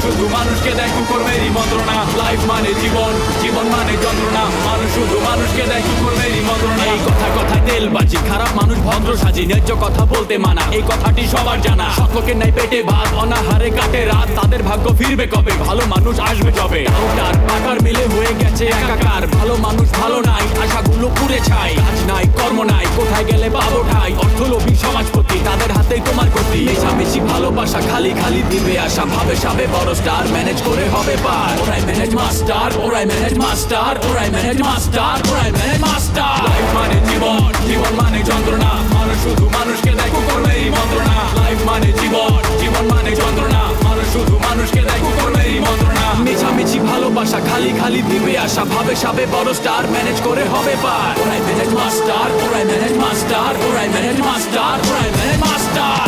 শুধু মানুষকে দেয় কুকর্মেরই মন্ত্রণা। লাইফ মানে জীবন, জীবন মানে যন্ত্রণা। মানুষ শুধু মানুষকে দেয় কুকর্মেরই মন্ত্রণা। এই কথায় তেলবাজি, খারাপ মানুষ ভদ্র সাজি, ন্যায্য কথা বলতে মানা, এই কথাটি সবার জানা। সকলের নাই পেটে ভাত, অনাহারে কাটে রাত, তাদের ভাগ্য ফিরবে কবে, ভালো মানুষ আসবে যবে। ডাউটার পাকার মিলে হয়ে গেছে একাকার, ভালো মানুষ ভালো নাই, আশাগুলো পুড়ে ছাই। কাজ নাই কর্ম নাই, কোথায় গেলে পাবো ঠাই, অর্থলোভী সমাজপতি, তাদের হাতেই তোমার গতি। মেশামেশি ভালোবাসা, খালি খালি দিবে আশা, ভাবে সাবে বড় স্টার, ম্যানেজ করে হবে পার। ওরাই ম্যানেজ মাস্টার, ওরাই ম্যানেজ মাস্টার, ওরাই ম্যানেজ মাস্টার, ওরাই ম্যানেজ মাস্টার। লাইফ মানে জীবন, জীবন মানে যন্ত্রণা। মানুষ শুধু মানুষকে দেয় কুকর্মেরই মন্ত্রণা। লাইফ মানে জীবন, জীবন মানে যন্ত্রণা। মানুষ শুধু মানুষকে দেয় কুকর্মেরই মন্ত্রণা। মেশামেশি ভালোবাসা, খালি খালি দিবে আশা, ভাবে সাবে বড় স্টার, ম্যানেজ করে হবে পার। ওরাই ম্যানেজ মাস্টার, ওরাই ম্যানেজ মাস্টার, ওরাই ম্যানেজ মাস্টার, ওরাই ম্যানেজ মাস্টার।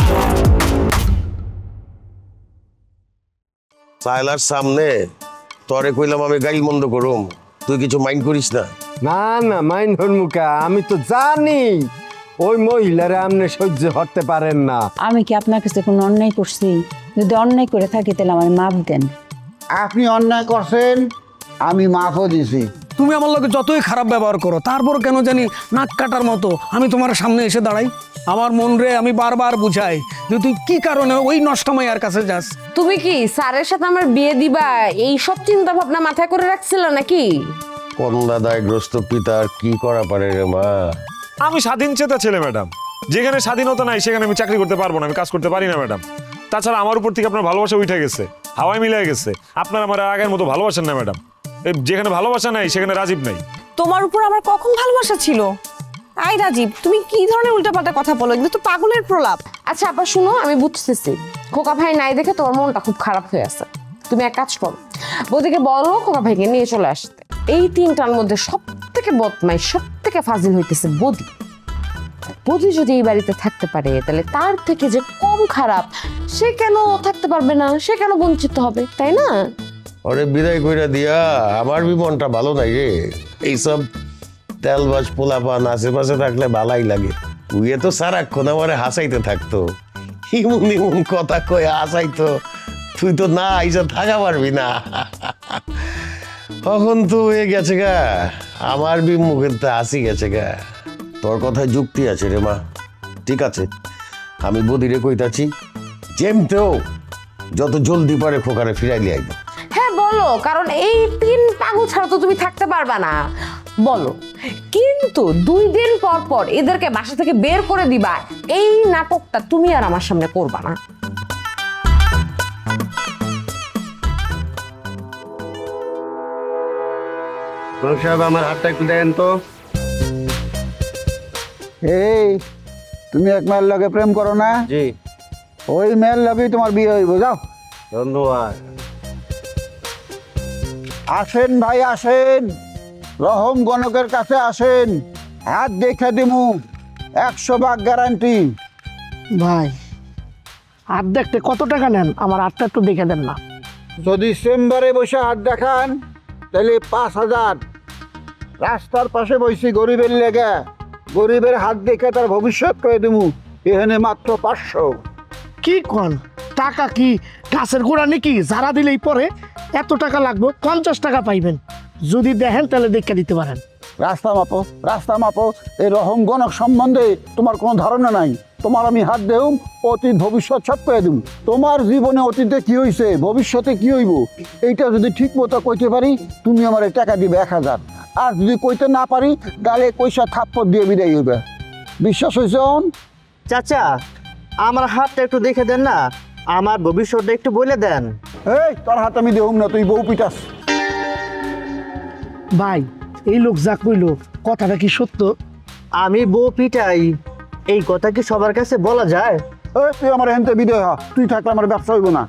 সাইলার সামনে তরে কইলাম আমি গাড়ি বন্ধ করুম, তুই কিছু মাইন্ড করিস না? না না, মাইন্ড হরমুকা, আমি তো জানি ওই মহিলারা আপনি সহ্য করতে পারেন না। আমি কি আপনার কাছে কোনো অন্যায় করছি? যদি অন্যায় করে থাকি তাহলে আমার মাপ দেন। আপনি অন্যায় করছেন, আমি মাফও দিছি। তুমি আমার লোকে যতই খারাপ ব্যবহার করো, তারপর কেন জানি নাক কাটার মতো আমি তোমার সামনে এসে দাঁড়াই। আমার মন রে আমি বারবার বুঝাই যে তুই কি কারণে ওই নষ্টময়ের কাছে যাস। তুমি কি স্যারের সাথে আমার বিয়ে দিবা এই সব চিন্তা ভাবনা মাথায় করে রাখছিল নাকি? কন্যাদায়গ্রস্ত পিতার কি করা পারে রে মা? আমি স্বাধীনচেতা ছেলে ম্যাডাম, যেখানে স্বাধীনতা নাই সেখানে আমি চাকরি করতে পারবো না, আমি কাজ করতে পারি না ম্যাডাম। তাছাড়া আমার উপর থেকে আপনার ভালোবাসা উঠে গেছে, হাওয়ায় মিলে গেছে। আপনার আমার আগের মতো ভালোবাসেন না ম্যাডাম। যেখানে ভালোবাসা নাই সেখানে রাজীব নাই। তোমার উপর আমার কখন ভালোবাসা ছিল? আই রাজীব, তুমি কি ধরনের উল্টাপাল্টা কথা বলো? এগুলো তো পাগলের প্রলাপ। আচ্ছা আপা শুনো, আমি বুঝতেছি খোকা ভাই নাই দেখে তোমার মনটা খুব খারাপ হয়ে আছে। তুমি এক কাজ করো, বৌদিকে বলো খোকা ভাইকে নিয়ে চলে আসতে। এই তিনটার মধ্যে সব থেকে বদমাই, সব থেকে ফাজিল হইতেছে বৌদি। বৌদি যদি এই বাড়িতে থাকতে পারে তাহলে তার থেকে যে কম খারাপ সে কেন থাকতে পারবে না, সে কেন বঞ্চিত হবে, তাই না? ওরে বিদায় কইরা দিয়া আমার মনটা ভালো নাই রে। এইসব তেলবাজ পোলাপান আশেপাশে থাকলে ভালাই লাগে। তুই তো সারাক্ষণ আমারে হাসাইতে থাকতো, ইমুন ইমুন কথা কয়ে হাসাইতো। তুই তো না আইসা থাকা পারবি না। তখন তো হয়ে গেছে গা, আমার মুখের তো হাসি গেছে গা। তোর কথায় যুক্তি আছে রে মা। ঠিক আছে, আমি বদিরে কইতাছি যেমতেও যত জলদি পারে খোকারে ফিরাইলে আইব। হ্যাঁ বলো, কারণ এই তিন পাগল ছাড়া তো তুমি থাকতে পারবা না। বলো, কিন্তু 2 দিন পর পর এদেরকে বাসা থেকে বের করে দিবা, এই নাটকটা তুমি আর আমার সামনে করবা না। সাহেব, আমার হাতটা একটু দেন তো। এই তুমি এক মেয়ের লগে প্রেম করো না? জি। ওই মেয়ের লগেই তোমার বিয়ে হইব, যাও। ধন্যবাদ। আসেন ভাই আসেন, রহম গণকের কাছে আসেন, হাত দেখে দিমু, 100 গ্যারান্টি। ভাই হাত দেখতে কত টাকা নেন? আমার হাতটা একটু দেখে দেন না। যদি চেম্বারে বসে হাত দেখান তাহলে 5000। রাস্তার পাশে বসি গরিবের লেগে, গরিবের হাত দেখে তার ভবিষ্যৎ করে দিমু, এখানে মাত্র 500। কি কোন? টাকা কি গাছের গোড়া নাকি? যারা দিলেই পরে এত টাকা লাগবে? 50 টাকা পাইবেন। যদি দেখেন তাহলে দেখে দিতে পারেন। রাস্তা মাপো, রাস্তা মাপো। এই রহম গণক সম্বন্ধে তোমার কোনো ধারণা নাই। তোমার আমি হাত দেউম, অতীত ভবিষ্যৎ সব করে দেব। তোমার জীবনে অতীতে কি হয়েছে, ভবিষ্যতে কি হইব, এইটা যদি ঠিক মতো কইতে পারি তুমি আমার টাকা দিবে 1000। আর যদি কইতে না পারি তাহলে কইসা থাপ্পড় দিয়ে বিদায় হইবে। বিশ্বাস হয়েছে? চাচা, আমার হাতটা একটু দেখে দেন না, আমার ভবিষ্যৎটা একটু বলে দেন। এই তোর হাত আমি দেউম না, তুই বউ পিটাস। ভাই এই লোক যা কইলো কথাটা কি সত্য? আমি বউ পিটাই, এই কথা কি সবার কাছে বলা যায়? তুই আমার হেনতে বিদায় হ, তুই থাকলে আমার ব্যবসা হইব না।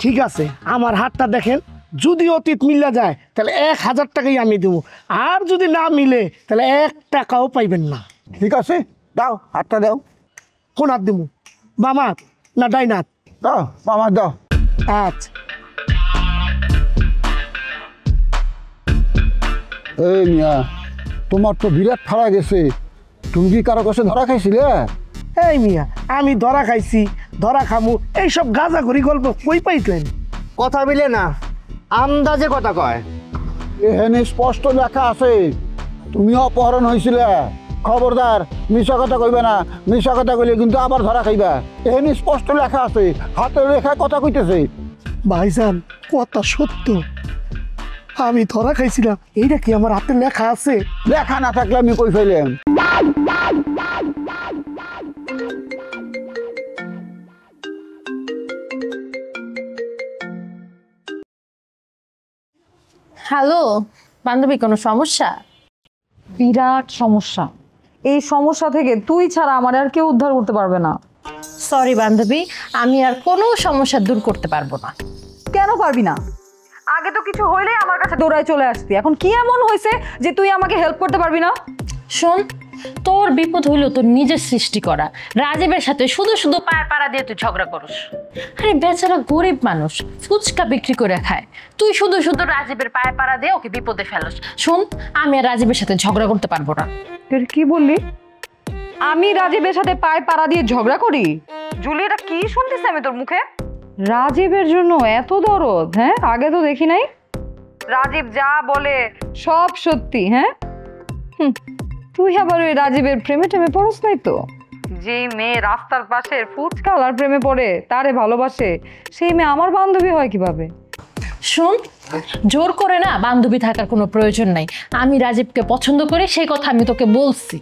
ঠিক আছে, আমার হাতটা দেখেন, যদি অতীত মিলা যায় তাহলে 1000 টাকাই আমি দেবো, আর যদি না মিলে তাহলে 1 টাকাও পাইবেন না। ঠিক আছে, দাও হাতটা দাও। কোন হাত দেবো, বামা না ডাইন হাত? দাও মামা দাও। আচ্ছা। এই মিয়া, তোমার তো বিরাট ফাড়া গেছে, তুমি কি কারো কাছে ধরা খাইছিলে? এই মিয়া, আমি ধরা খাইছি, ধরা খামু, এইসব গাঁজা ঘড়ি গল্প কই পাইতেন? কথা মিলে না, আন্দাজে কথা কয়। এখানে স্পষ্ট লেখা আছে তুমি অপহরণ হয়েছিলে। খবরদার, মিশা কথা কইবে না। মিশা কথা কইলে কিন্তু আবার ধরা খাইবা। এখানে স্পষ্ট লেখা আছে, হাতের রেখা কথা কইতেছে। ভাইজান কথা সত্য, আমি ধরা খাইছিলাম। এইটা কি আমার হাতে লেখা আছে? লেখা না থাকলে আমি কই ফেলেন। হ্যালো বান্ধবী, কোনো সমস্যা? বিরাট সমস্যা। এই সমস্যা থেকে তুই ছাড়া আমার আর কেউ উদ্ধার করতে পারবে না। সরি বান্ধবী, আমি আর কোনো সমস্যা দূর করতে পারবো না। কেন পারবি না? আগে তো কিছু হইলেই আমার কাছে দৌড়ায় চলে আসতি, এখন কি এমন হয়েছে যে তুই আমাকে হেল্প করতে পারবি না? শোন, তোর বিপদ হইলো তোর নিজের সৃষ্টি করা। রাজীবের সাথে শুধু শুধু পায়ে পাড়া দিয়ে তুই ঝগড়া করিস। আরে বেচারা গরিব মানুষ, ফুচকা বিক্রি করে খায়, তুই শুধু শুধু রাজীবের পায়ে পাড়া দিয়ে ওকে বিপদে ফেলস। শোন, আমি আর রাজীবের সাথে ঝগড়া করতে পারবো না। তুই কি বললি? আমি রাজীবের সাথে পায়ে পাড়া দিয়ে ঝগড়া করি? জুলি, এটা কি শুনতেছি আমি তোর মুখে? রাজীবের জন্য এত দরদ? হ্যাঁ, আগে তো দেখি নাই। রাজীব যা বলে সব সত্যি? হ্যাঁ, তুই আবার ওই রাজীবের প্রেমে টেমে পড়স নাই তো? যে মেয়ে রাস্তার পাশে ফুচকাওয়ালার প্রেমে পড়ে, তারে ভালোবাসে, সেই মেয়ে আমার বান্ধবী হয় কিভাবে? শোন, জোর করে না বান্ধবী থাকার কোনো প্রয়োজন নাই। আমি রাজীবকে পছন্দ করি, সেই কথা আমি তোকে বলছি।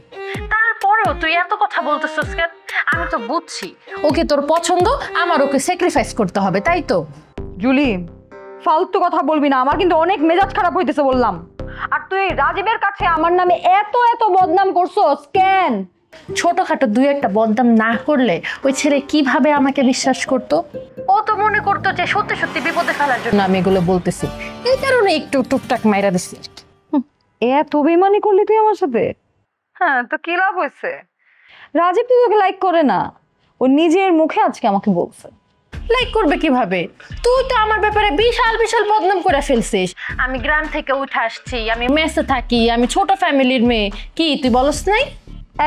তারপরেও তুই এত কথা বলতেছিস কেন? আমি তো বুঝছি ওকে তোর পছন্দ, আমার ওকে স্যাক্রিফাইস করতে হবে, তাই তো? জুলি, ফালতু কথা বলবি না, আমার কিন্তু অনেক মেজাজ খারাপ হইতেছে বললাম। আর তুই রাজীবের কাছে আমার নামে এত এত বদনাম করছস কেন? ছোটখাটো দুই একটা বদনাম না করলে ওই ছেলে কিভাবে আমাকে বিশ্বাস করতো? ও তো মনে করতো যে সত্যি সত্যি বিপদে ফেলার জন্য আমি এগুলো বলতেছি, এই কারণে একটু টুকটাক মাইরা দিছি। এত বেমানি করলি তুই আমার সাথে? হ্যাঁ, তো কি লাভ হয়েছে? রাজীব তুই তোকে লাইক করে না, ও নিজের মুখে আজকে আমাকে বলছে। লাইক করবে কিভাবে? তুই তো আমার ব্যাপারে বিশাল বিশাল বদনাম করে ফেলছিস। আমি গ্রাম থেকে উঠে আসছি, আমি মেসে থাকি, আমি ছোট ফ্যামিলির মেয়ে। কি তুই বলস নাই?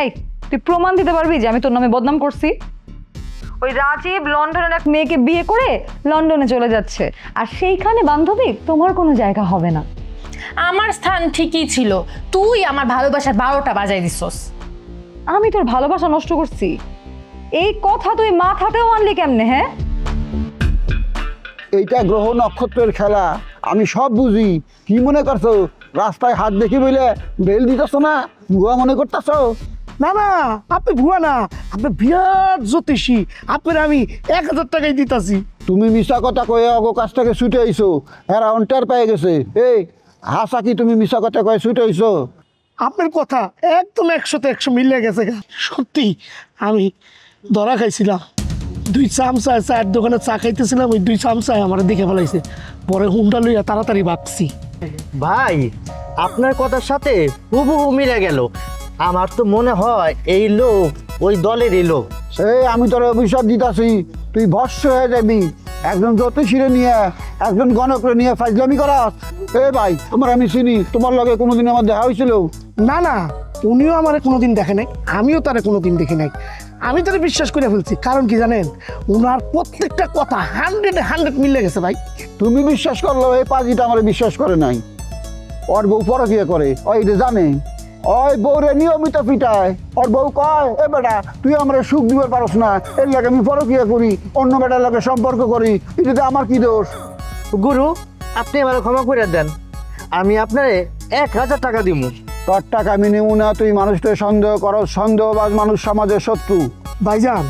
এই, তুই প্রমাণ দিতে পারবি যে আমি তোর নামে বদনাম করছি? ওই রাজীব লন্ডনের এক মেয়েকে বিয়ে করে লন্ডনে চলে যাচ্ছে, আর সেইখানে বান্ধবী তোমার কোনো জায়গা হবে না। আমার স্থান ঠিকই ছিল, তুই আমার ভালোবাসার 12টা বাজাই দিছস। আমি তোর ভালোবাসা নষ্ট করছি? এই কথা তুই মাথাতেও আনলি কেমনে? হ্যাঁ, এইটা গ্রহ নক্ষত্রের খেলা, আমি সব বুঝি। কি মনে করছো রাস্তায় হাত দেখি বলে বেল দিতেছ না? ভুয়া মনে করতেছ? না না, আপনি ভুয়া না, আপনি বিরাট জ্যোতিষী। আপনার আমি 1000 টাকাই দিতাছি। তুমি মিশা কথা কয়ে অগো কাছ থেকে ছুটে আইছো, এরা অন্টার পেয়ে গেছে। এই হাসা কি তুমি মিশা কথা কয়ে ছুটে আইছো? আপনার কথা একদম 100তে 100 মিলে গেছে। সত্যি আমি ধরা খাইছিলাম। 2 চামচায় চায়ের দোকানে চা খাইতেছিলাম, ওই 2 চামচায় আমার দেখে ফেলাইছে। পরে হুন্ডা লইয়া তাড়াতাড়ি ভাবছি। ভাই, আপনার কথার সাথে হুবহু মিলে গেল। আমার তো মনে হয় এই লোক ওই দলেরই লোক। এই আমি তোর অভিশাপ দিতাছি, তুই ভস্য হয়ে যাবি। একজন জ্যোতিষীরে নিয়ে, একজন গণকরে নিয়ে ফাজলামি করাস? এ ভাই, তোমার আমি চিনি, তোমার লগে কোনোদিন আমার দেখা হয়েছিল? না না, উনিও আমার কোনোদিন দেখে নাই, আমিও তারা কোনোদিন দেখি নাই। আমি তারা বিশ্বাস করে ফেলছি। কারণ কি জানেন, ওনার প্রত্যেকটা কথা 100-100 মিলে গেছে ভাই। তুমি বিশ্বাস করলো, এই পাজিটা আমার বিশ্বাস করে নাই। ওর বউ পরকিয়া করে, ওই জানে। ওই বউরে নিয়মিত পিটায়। ওর বউ কয়, এ বেটা তুই আমার সুখ দিবার পারস না, এর লাগে আমি পরকিয়া করি, অন্য বেটার লাগে সম্পর্ক করি, এটাতে আমার কি দোষ? গুরু, আপনি আমার ক্ষমা করে দেন, আমি আপনারে 1000 টাকা দিব। তোর টাকা আমি নেব না, তুই মানুষকে সন্দেহ করো, সন্দেহবাজ মানুষ সমাজের শত্রু। ভাইজান,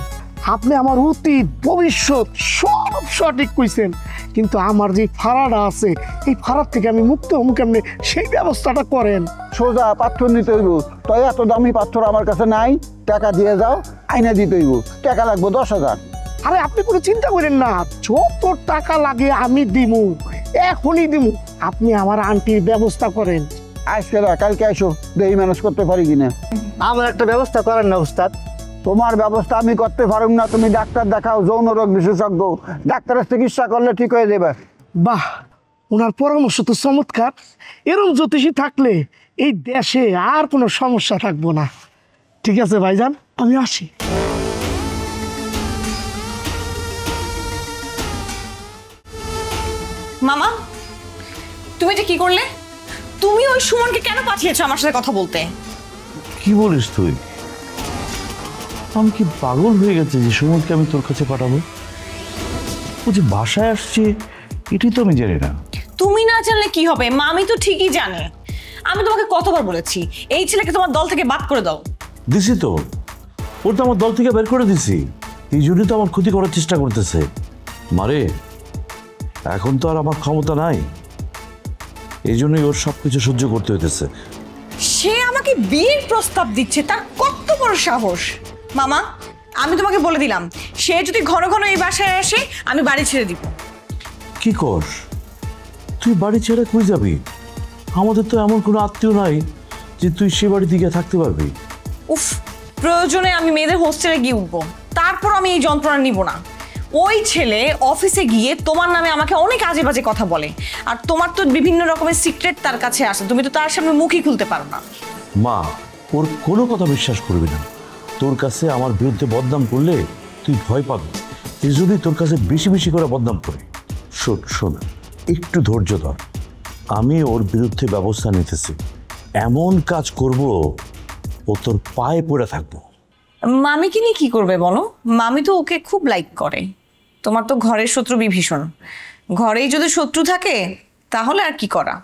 আপনি আমার অতীত ভবিষ্যৎ সব সঠিক কইছেন, কিন্তু আমার যে ফাড়াটা আছে, এই ফাড়ার থেকে আমি মুক্ত হব কেমনে, সেই ব্যবস্থাটা করেন। সোজা পাথর নিতে হইব। তাই এত দামি পাথর আমার কাছে নাই, টাকা দিয়ে যাও, আইনা দিতে হইব। টাকা লাগবে 10,000। আরে আপনি কোনো চিন্তা করেন না, যত টাকা লাগে আমি দিমু, এখনই দিমু। আপনি আমার আন্টির ব্যবস্থা করেন। আজকে না, কালকে আসো, দেরি ম্যানেজ করতে পারি কিনা। আমার একটা ব্যবস্থা করেন না উস্তাদ। তোমার ব্যবস্থা আমি করতে পারুম না, তুমি ডাক্তার দেখাও, যৌন রোগ বিশেষজ্ঞ, ডাক্তারের চিকিৎসা করলে ঠিক হয়ে যাবে। বাহ, ওনার পরামর্শ তো চমৎকার। এরকম জ্যোতিষী থাকলে এই দেশে আর কোনো সমস্যা থাকবো না। ঠিক আছে ভাইজান, আমি আসি। মামা তুমি এটা কি করলে? তুমি ওই সুমনকে কেন পাঠিয়েছো আমার সাথে কথা বলতে? কি বলিস তুই? আমি কি পাগল হয়ে গেছে যে সুমনকে আমি তোর কাছে পাঠাবো? ও যে বাসায় আসছে এটাই তো আমি জানি না। তুমি না জানলে কি হবে, মামি তো ঠিকই জানে। আমি তোমাকে কতবার বলেছি এই ছেলেকে তোমার দল থেকে বাদ করে দাও। দিছি তো, ওর তো আমার দল থেকে বের করে দিছি। এই জন্যই তো আমার ক্ষতি করার চেষ্টা করতেছে। মারে এখন তো আর আমার ক্ষমতা নাই, এই জন্যই ওর সবকিছু সহ্য করতে হইতেছে। সে আমাকে বিয়ের প্রস্তাব দিচ্ছে, তার কত বড় সাহস! মামা আমি তোমাকে বলে দিলাম, সে যদি ঘন ঘন এই বাসায় আসে আমি বাড়ি ছেড়ে দিব। কি কর তুই? বাড়ি ছেড়ে কই যাবি? আমাদের তো এমন কোনো আত্মীয় নাই যে তুই সে বাড়ি দিকে থাকতে পারবি। উফ, প্রয়োজনে আমি মেয়েদের হোস্টেলে গিয়ে উঠবো, তারপর আমি এই যন্ত্রণা নিব না। ওই ছেলে অফিসে গিয়ে তোমার নামে আমাকে অনেক আজে বাজে কথা বলে, আর তোমার তো বিভিন্ন রকমের সিক্রেট তার কাছে আসে, তুমি তো তার সামনে মুখই খুলতে পারো না। মা, ওর কোনো কথা বিশ্বাস করবি না। তোর কাছে আমার বিরুদ্ধে বদনাম করলে তুই ভয় পাবি, এই জন্যই তোর কাছে বেশি বেশি করে বদনাম করে। শোন শোন, একটু ধৈর্য ধর, আমি ওর বিরুদ্ধে ব্যবস্থা নিতেছি। এমন কাজ করব ও তোর পায়ে পড়ে থাকবো। মামিকে নিয়ে কি করবে বলো? মামি তো ওকে খুব লাইক করে। তোমার তো ঘরের শত্রু বিভীষণ, ঘরেই যদি শত্রু থাকে তাহলে আর কি করা।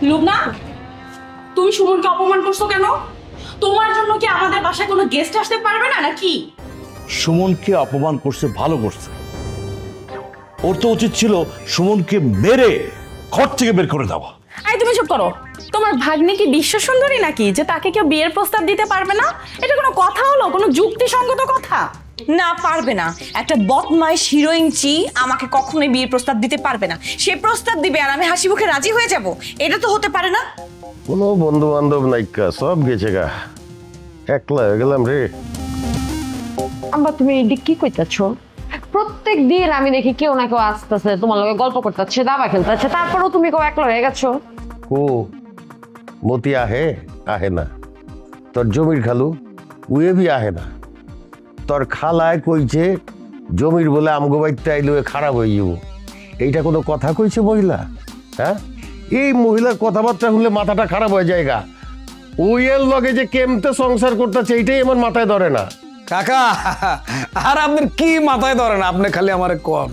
লুবনা, তুমি সুমনকে অপমান করছো কেন? তোমার জন্য কি আমাদের বাসায় কোনো গেস্ট আসতে পারবে না নাকি? সুমনকে অপমান করছে, ভালো করছে। ওর তো উচিত ছিল সুমনকে মেরে ঘর থেকে বের করে দেওয়া। আই তুমি চুপ করো। তোমার ভাগ্নি কি বিশ্ব সুন্দরী নাকি যে তাকে কেউ বিয়ের প্রস্তাব দিতে পারবে না? এটা কোনো কথা হলো? কোনো যুক্তিসঙ্গত কথা না, পারবে না। একটা বদমাইশ হিরোইন চি আমাকে কখনোই বিয়ের প্রস্তাব দিতে পারবে না। সে প্রস্তাব দিবে আর আমি হাসি মুখে রাজি হয়ে যাব, এটা তো হতে পারে না। কোনো বন্ধু বান্ধব নাইকা, সব গেছে গা, একলা হয়ে গেলাম রে। আম্মা তুমি এডি কি কইতাছো? প্রত্যেক দিন আমি দেখি কেউ না কেউ আসতেছে, তোমার লগে গল্প করতেছে, দাবা খেলতেছে, তারপরেও তুমি কেউ একলা হয়ে গেছো। কো মতি আহে আহে না, তোর জমির খালু উয়ে বি আহে না। তোর খালায় কইছে জমির বলে আমগো বাইতে আইলে খারাপ হয়ে যাব। এইটা কোনো কথা কইছে মহিলা? হ্যাঁ, এই মহিলার কথাবার্তা শুনলে মাথাটা খারাপ হয়ে যায় গা। উইয়ের লগে যে কেমতে সংসার করতেছে এইটাই আমার মাথায় ধরে না। কাকা, আর আপনার কি মাথায় ধরে না? আপনি খালি আমারে কন,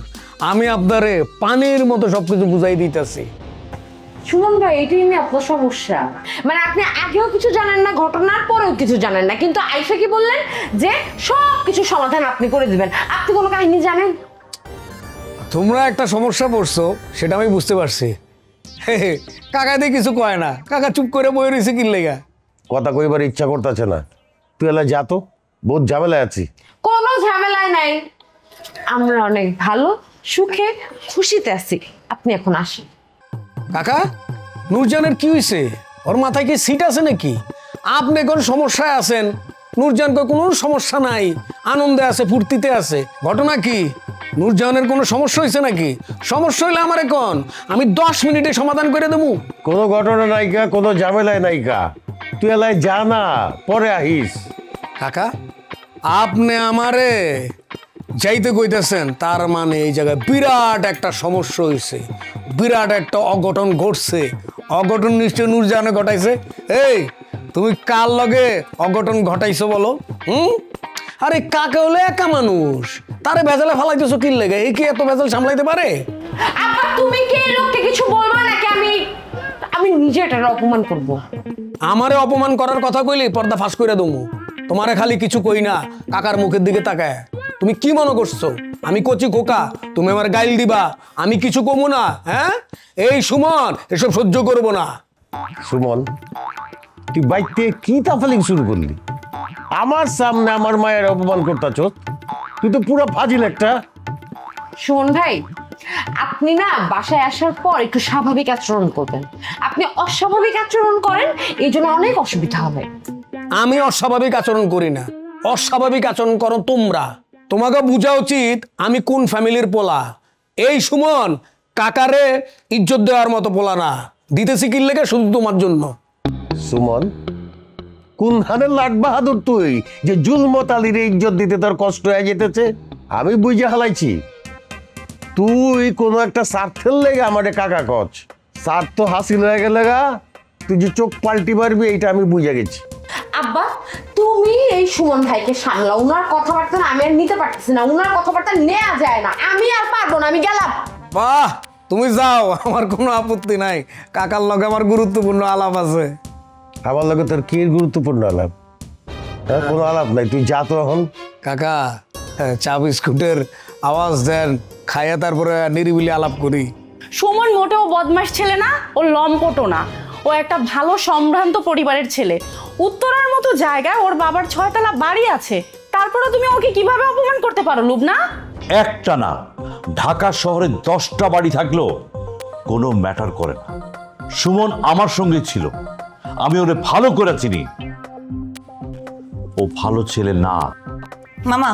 আমি আপনারে পানির মতো সবকিছু বুঝাই দিতেছি। সুমন ভাই, এটাই নিয়ে আপনার সমস্যা। মানে আপনি আগেও কিছু জানেন না, ঘটনার পরেও কিছু জানেন না, কিন্তু আইসা কি বললেন যে সব কিছু সমাধান আপনি করে দিবেন। আপনি কোনো কাহিনী জানেন? তোমরা একটা সমস্যা পড়ছো সেটা আমি বুঝতে পারছি। কাকা দিয়ে কিছু কয় না, কাকা চুপ করে বই রয়েছে কি লেগা। কথা কইবার ইচ্ছা করতেছে না। তুই এলা যা তো, বহুত ঝামেলায় আছি। কোনো ঝামেলায় নাই, আমরা অনেক ভালো সুখে খুশিতে আছি। আপনি এখন আসেন। কাকা, নূরজানের কি হয়েছে? ওর মাথায় কি সিট আছে নাকি? আপনি কোন সমস্যায় আছেন, নূরজান কোনো সমস্যা নাই, আনন্দে আছে, ফুর্তিতে আছে। ঘটনা কি? নূরজানের কোনো সমস্যা হয়েছে নাকি? সমস্যা হইলে আমারে কোন, আমি 10 মিনিটে সমাধান করে দেবো। কোনো ঘটনা নাইকা, কোনো ঝামেলায় নাইকা। তুই এলায় যা না, পরে আহিস। কাকা, আপনি আমারে যাইতে কইতেছেন, তার মানে এই জায়গায় বিরাট একটা সমস্যা হয়েছে, বিরাট একটা অঘটন ঘটছে। অঘটন নিশ্চয় নূরজানে ঘটাইছে। এই তুমি কার লগে অঘটন ঘটাইছো বলো? আরে কাকা হলো একা মানুষ, তারে ভেজালে ফালাইতেছো কি লেগে? এই কি এত ভেজাল সামলাইতে পারে? আপা তুমি কি এই লোককে কিছু বলবা নাকি আমি নিজে এটার অপমান করব? আমারে অপমান করার কথা কইলি পর্দা ফাঁস করে দমু। তোমারে খালি কিছু কই না, কাকার মুখের দিকে তাকায়। তুমি কি মনে করছো আমি কচি খোকা, তুমি আমার গাইল দিবা, আমি কিছু কমু না? হ্যাঁ, এই সুমন এসব সহ্য করবো না। সুমন, তুই বাইতে কি তাফালিং শুরু করলি? আমার সামনে আমার মায়ের অপমান করতেছ? তুই তো পুরো ফাজিল একটা। সুমন ভাই, আপনি না বাসায় আসার পর একটু স্বাভাবিক আচরণ করবেন। আপনি অস্বাভাবিক আচরণ করেন, এই জন্য অনেক অসুবিধা হবে। আমি অস্বাভাবিক আচরণ করি না, অস্বাভাবিক আচরণ করো তোমরা। তোমাকে বোঝা উচিত আমি কোন ফ্যামিলির পোলা। এই সুমন কাকারে ইজ্জত দেওয়ার মতো পোলা না, দিতেছি কি লেগে শুধু তোমার জন্য। সুমন, কোন ধানের লাট বাহাদুর তুই যে জুলমত আলীর ইজ্জত দিতে তোর কষ্ট হয়ে যেতেছে? আমি বুঝে হালাইছি। তুই কোনো একটা স্বার্থের লেগে আমারে কাকা কচ, স্বার্থ হাসিল হয়ে গেলে গা তুই যে চোখ পাল্টি পারবি এইটা আমি বুঝে গেছি। আব্বা তুমি এই সুমন ভাইকে সামলাও, উনার কথাবার্তা না আমি আর নিতে পারতেছি না, উনার কথাবার্তা নেওয়া যায় না, আমি আর পারবো না, আমি গেলাম। বাহ, তুমি যাও, আমার কোনো আপত্তি নাই। কাকার লগে আমার গুরুত্বপূর্ণ আলাপ আছে। আমার লগে তোর কি গুরুত্বপূর্ণ আলাপ? কোনো আলাপ নাই, তুই যা তো এখন। কাকা চা বিস্কুটের আওয়াজ দেন, খাইয়া তারপরে নিরিবিলি আলাপ করি। সুমন মোটেও বদমাশ ছেলে না, ও লম্পটও না, ও একটা ভালো সম্ভ্রান্ত পরিবারের ছেলে। উত্তরার মতো জায়গায় ওর বাবার 6 তলা বাড়ি আছে, তারপরে তুমি ওকে কিভাবে অপমান করতে পারো লুবনা? একটা না, ঢাকা শহরে 10টা বাড়ি থাকলেও কোনো ম্যাটার করে না। সুমন আমার সঙ্গে ছিল, আমি ওরে ভালো করে চিনি। ও ভালো ছেলে না। মামা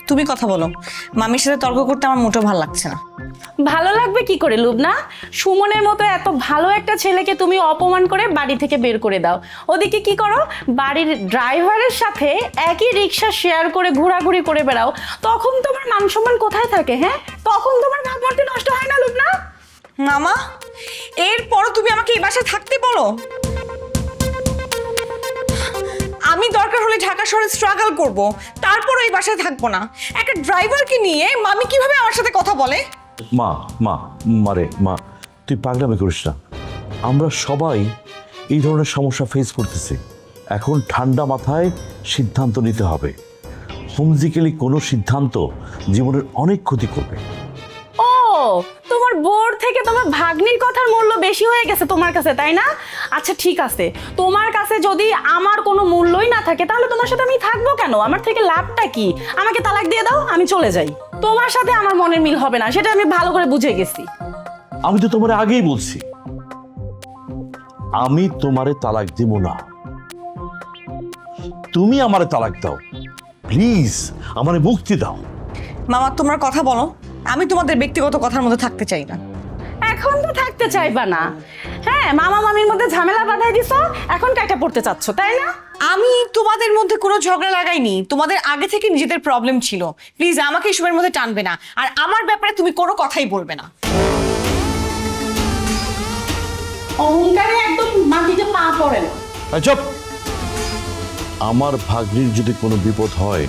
তুমি কথা বলো, মামির সাথে তর্ক করতে আমার মোটেও ভালো লাগছে না। ভালো লাগবে কি করে লুবনা? সুমনের মতো এত ভালো একটা ছেলেকে তুমি অপমান করে বাড়ি থেকে বের করে দাও। ওদিকে কি করো, বাড়ির ড্রাইভারের সাথে একই রিক্সা শেয়ার করে ঘোরাঘুরি করে বেড়াও। তখন তোমার মান সম্মান কোথায় থাকে? হ্যাঁ, তখন তোমার ভাবমূর্তি নষ্ট হয় না লুবনা? মামা এরপরও তুমি আমাকে এই বাসায় থাকতে বলো? আমি দরকার হলে ঢাকা শহরে স্ট্রাগল করব, তারপরও এই বাসায় থাকবো না। একটা ড্রাইভারকে নিয়ে মামি কিভাবে আমার সাথে কথা বলে? মা মা মারে মা, তুই পাগলামি করিস না। আমরা সবাই এই ধরনের সমস্যা ফেস করতেছি। এখন ঠান্ডা মাথায় সিদ্ধান্ত নিতে হবে। হোমজিক্যালি কোনো সিদ্ধান্ত জীবনের অনেক ক্ষতি করবে। ও, তোমার বোর থেকে তোমার ভাগ্নির কথার মূল্য বেশি হয়ে গেছে তোমার কাছে, তাই না? আচ্ছা ঠিক আছে, তোমার কাছে যদি আমার কোনো মূল্যই না থাকে তাহলে তোমার সাথে আমি থাকবো কেন? আমার থেকে লাভটা কি? আমাকে তালাক দিয়ে দাও, আমি চলে যাই। তোমার সাথে আমার মনের মিল হবে না, সেটা আমি ভালো করে বুঝে গেছি। আমি তো তোমারে আগেই বলছি, আমি তোমারে তালাক দেব না। তুমি আমারে তালাক দাও প্লিজ, আমারে মুক্তি দাও। মামা তোমরা কথা বলো, আমি তোমাদের ব্যক্তিগত কথার মধ্যে থাকতে চাই না। এখন তো থাকতে চাইবা না? হ্যাঁ, মামা মামির মধ্যে ঝামেলা বাঁধাই দিছো, এখন কাটা পড়তে চাচ্ছ, তাই না? আমি তোমাদের মধ্যে কোনো ঝগড়া লাগাইনি, তোমাদের আগে থেকে নিজেদের প্রবলেম ছিল। প্লিজ আমাকে এসবের মধ্যে টানবে না, আর আমার ব্যাপারে তুমি কোনো কথাই বলবে না। অহংকারে একদম মাটিতে পা পড়ে না। চুপ! আমার ভাগ্নির যদি কোনো বিপদ হয়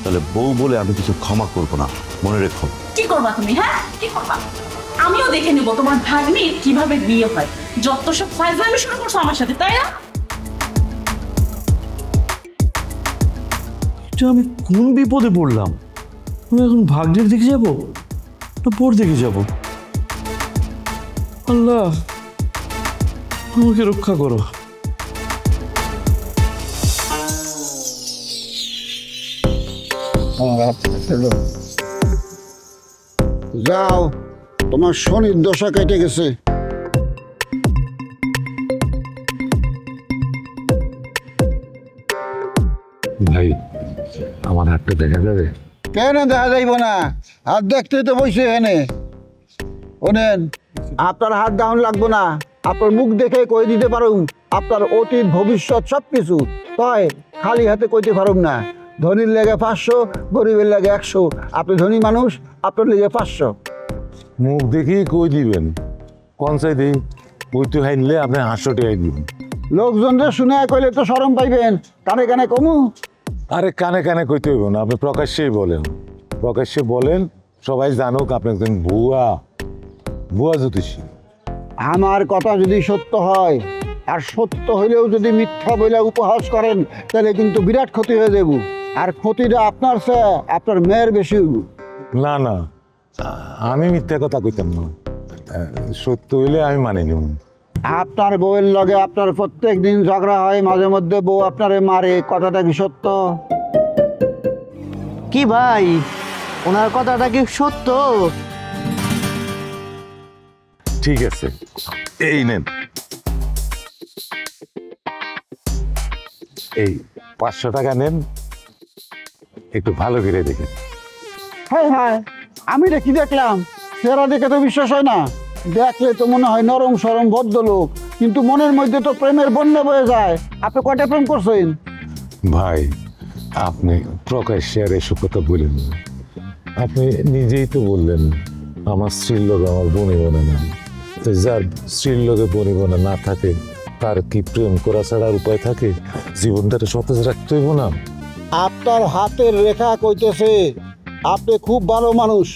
তাহলে বউ বলে আমি কিছু ক্ষমা করব না, মনে রেখো। কি করবা তুমি? হ্যাঁ, কি করবা? আমিও দেখে নিব তোমার ভাগ্নির কিভাবে বিয়ে হয়। যত সব ফাইজলামি শুরু করছো আমার সাথে, তাই না? আমি কোন বিপদে পড়লাম? আমি এখন ভাগ্নের দিকে যাব না বোর দিকে যাব? আল্লাহ আমাকে রক্ষা করো। যাও, তোমার শনির দশা কেটে গেছে। ভাই আমার হাতটা দেখা যাবে? কেন দেখা যাইব না? হাত দেখতে তো বসে এনে ওনেন, আপনার হাত ডাউন লাগবো না। আপনার মুখ দেখে কই দিতে পারুম আপনার অতীত ভবিষ্যৎ সবকিছু। তাই খালি হাতে কইতে পারুম না। ধনীর লেগে 500, গরিবের লেগে 100। আপনি ধনী মানুষ, আপনার লেগে 500। মুখ দেখেই কই দিবেন? কোন সাইডে বইতে হাইনলে আপনি 500 টাকা দিবেন। লোকজনরা শুনে কইলে তো শরম পাইবেন, কানে কানে কমু। আরে কানে কানে কইতে হইব না, আপনি প্রকাশ্যেই বলেন। প্রকাশ্যে বলেন, সবাই জানুক আপনি একজন ভুয়া জ্যোতিষী। আমার কথা যদি সত্য হয়, আর সত্য হইলেও যদি মিথ্যা বলে উপহাস করেন, তাহলে কিন্তু বিরাট ক্ষতি হয়ে যাব। আর ক্ষতিটা আপনার চেয়ে আপনার মেয়ের বেশি হইব। না না, আমি মিথ্যা কথা কইতাম না, সত্য হইলে আমি মানি নিব। আপনার বউয়ের লগে আপনার প্রত্যেক দিন ঝগড়া হয়, মাঝে মধ্যে বউ আপনারে মারে, কথাটা কি সত্য? কি ভাই, ওনার কথাটা কি সত্য? ঠিক আছে, এই নেন, এই 500 টাকা নেন, একটু ভালো করে দেখেন। হ্যাঁ হ্যাঁ, আমি কি দেখলাম? চেহারা দেখে তো বিশ্বাস হয় না। দেখলে তো মনে হয় নরম সরম ভদ্রলোক, কিন্তু মনের মধ্যে তো প্রেমের বন্যা বয়ে যায়। আপনি কয়টা প্রেম করছেন? ভাই আপনি প্রকাশ্যে আর এসব কথা বলেন না। আপনি নিজেই তো বললেন আমার স্ত্রীর লোক আমার বনি বনে না। তো যার স্ত্রীর লোকে বনি বনে না থাকে তার কি প্রেম করা ছাড়ার উপায় থাকে? জীবনটাকে সতেজ রাখতে হইব না? আপনার হাতের রেখা কইতেছে আপনি খুব ভালো মানুষ।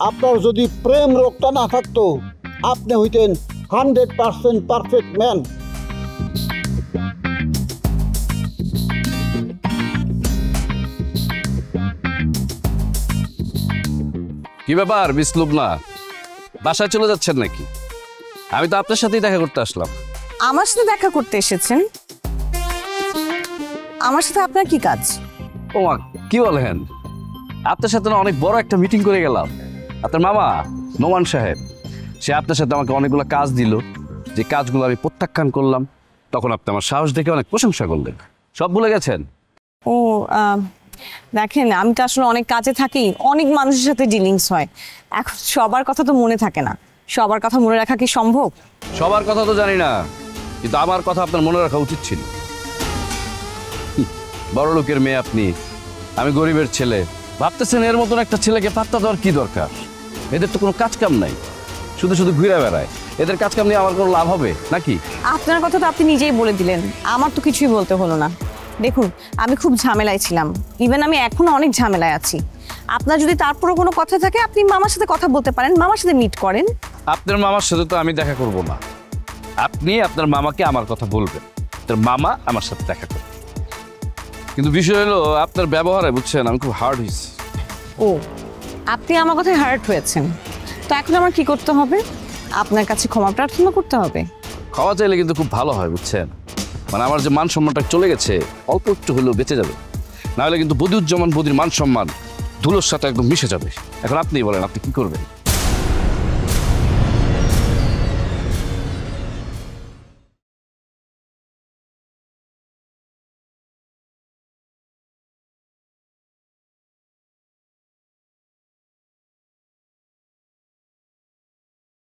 আপনার যদি প্রেম রোগটা না থাকতো আপনি হইতেন 100% পারফেক্ট ম্যান। কি ব্যাপার মিস লুবনা, বাসায় চলে যাচ্ছেন নাকি? আমি তো আপনার সাথেই দেখা করতে আসলাম। আমার সাথে দেখা করতে এসেছেন? আমার সাথে আপনার কি কাজ? ও মা, কি বলেন? আপনার সাথে না অনেক বড় একটা মিটিং করে গেলাম। আপনার মামা নোমান সাহেব, সে আপনার সাথে আমাকে অনেকগুলো কাজ দিল, যে কাজগুলো আমি প্রত্যাখ্যান করলাম। তখন আপনি আমার সাহস দেখে অনেক প্রশংসা করলেন। সব ভুলে গেছেন? ও দেখেন, আমি তো আসলে অনেক কাজে থাকি, অনেক মানুষের সাথে ডিলিংস হয়, এখন সবার কথা তো মনে থাকে না। সবার কথা মনে রাখা কি সম্ভব? সবার কথা তো জানি না, কিন্তু আমার কথা আপনার মনে রাখা উচিত ছিল। বড় লোকের মেয়ে আপনি, আমি গরিবের ছেলে। ভাবতেছেন এর মতন একটা ছেলেকে পাত্তা দেওয়ার কি দরকার? এদের তো কোনো কাজ কাম নাই, শুধু শুধু ঘুরে বেড়ায়। এদের কাজ কাম নিয়ে আমার কোনো লাভ হবে নাকি? আপনার কথা তো আপনি নিজেই বলে দিলেন, আমার তো কিছুই বলতে হলো না। দেখুন, আমি খুব ঝামেলায় ছিলাম, ইভেন আমি এখনো অনেক ঝামেলায় আছি। আপনার যদি তারপরও কোনো কথা থাকে আপনি মামার সাথে কথা বলতে পারেন, মামার সাথে মিট করেন। আপনার মামার সাথে তো আমি দেখা করব না, আপনি আপনার মামাকে আমার কথা বলবেন, আপনার মামা আমার সাথে দেখা করবেন। কিন্তু বিষয় হলো আপনার ব্যবহারে, বুঝছেন, আমি খুব হার্ড হয়েছি। ও, আপনি আমার কথায় হার্ট হয়েছেন, তো এখন আমার কি করতে হবে? আপনার কাছে ক্ষমা প্রার্থনা করতে হবে। খাওয়া চাইলে কিন্তু খুব ভালো হয়, বুঝছেন। মানে আমার যে মান সম্মানটা চলে গেছে, অল্প একটু হলেও বেঁচে যাবে। নাহলে কিন্তু বদিউজ্জামান বদির মান সম্মান ধুলোর সাথে একদম মিশে যাবে। এখন আপনিই বলেন, আপনি কি করবেন?